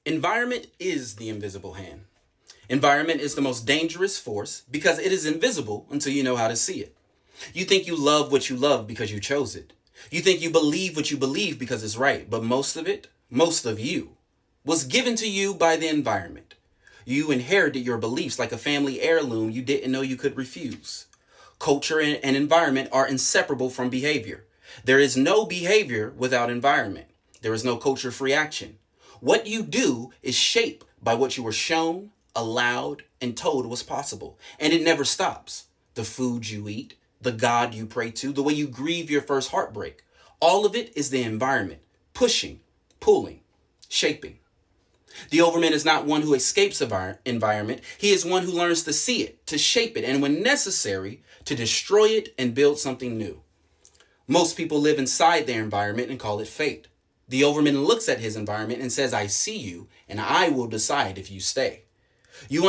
Environment is the invisible hand. Environment is the most dangerous force because it is invisible until you know how to see it. You think you love what you love because you chose it. You think you believe what you believe because it's right, but most of it, most of you, was given to you by the environment. You inherited your beliefs like a family heirloom you didn't know you could refuse. Culture and environment are inseparable from behavior. There is no behavior without environment. There is no culture free action. What you do is shaped by what you were shown, allowed, and told was possible. And it never stops. The food you eat, the God you pray to, the way you grieve your first heartbreak. All of it is the environment, pushing, pulling, shaping. The overman is not one who escapes environment. He is one who learns to see it, to shape it, and when necessary, to destroy it and build something new. Most people live inside their environment and call it fate. The overman looks at his environment and says, I see you, and I will decide if you stay. You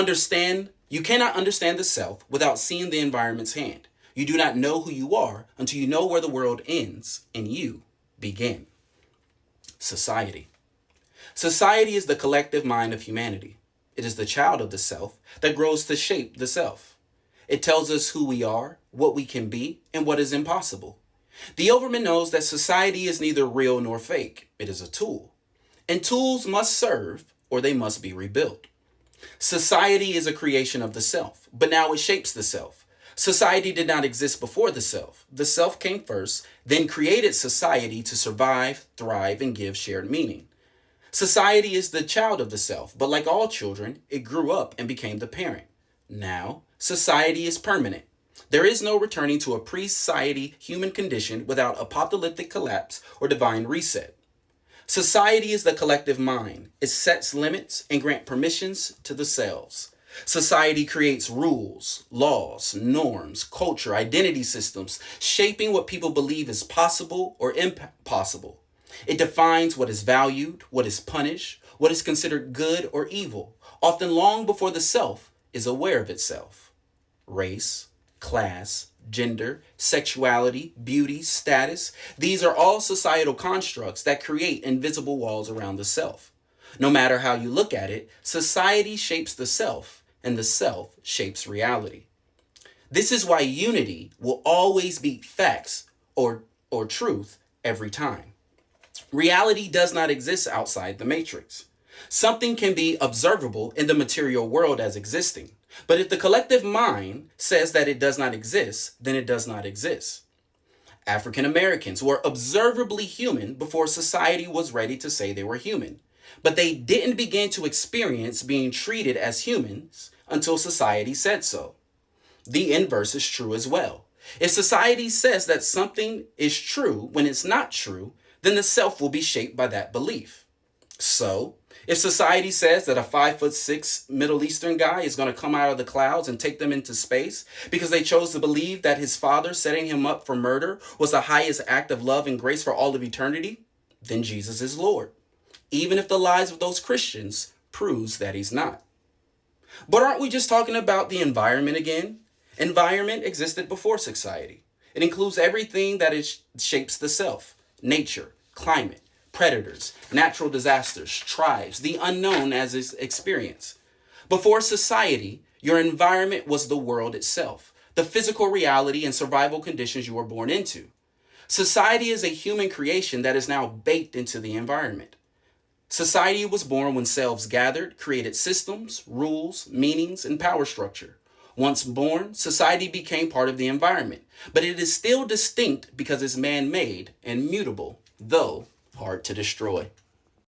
cannot understand the self without seeing the environment's hand. You do not know who you are until you know where the world ends and you begin. Society. Society is the collective mind of humanity. It is the child of the self that grows to shape the self. It tells us who we are, what we can be, and what is impossible. The overman knows that society is neither real nor fake. It is a tool. And tools must serve or they must be rebuilt. Society is a creation of the self, but now it shapes the self. Society did not exist before the self. The self came first, then created society to survive, thrive, and give shared meaning. Society is the child of the self, but like all children, it grew up and became the parent. Now, society is permanent. There is no returning to a pre-society human condition without apocalyptic collapse or divine reset. Society is the collective mind. It sets limits and grants permissions to the selves. Society creates rules, laws, norms, culture, identity systems, shaping what people believe is possible or impossible. It defines what is valued, what is punished, what is considered good or evil, often long before the self is aware of itself. Race, class, gender, sexuality, beauty, status, these are all societal constructs that create invisible walls around the self. No matter how you look at it, society shapes the self, and the self shapes reality. This is why unity will always beat facts or truth every time. Reality does not exist outside the matrix. Something can be observable in the material world as existing, but if the collective mind says that it does not exist, then it does not exist. African Americans were observably human before society was ready to say they were human, but they didn't begin to experience being treated as humans until society said so. The inverse is true as well. If society says that something is true when it's not true, then the self will be shaped by that belief. So, if society says that a 5'6" Middle Eastern guy is going to come out of the clouds and take them into space because they chose to believe that his father setting him up for murder was the highest act of love and grace for all of eternity, then Jesus is Lord, even if the lies of those Christians proves that he's not. But aren't we just talking about the environment again? Environment existed before society. It includes everything that shapes the self: nature, climate, predators, natural disasters, tribes, the unknown as is experience. Before society, your environment was the world itself, the physical reality and survival conditions you were born into. Society is a human creation that is now baked into the environment. Society was born when selves gathered, created systems, rules, meanings, and power structure. Once born, society became part of the environment, but it is still distinct because it's man-made and mutable, though hard to destroy.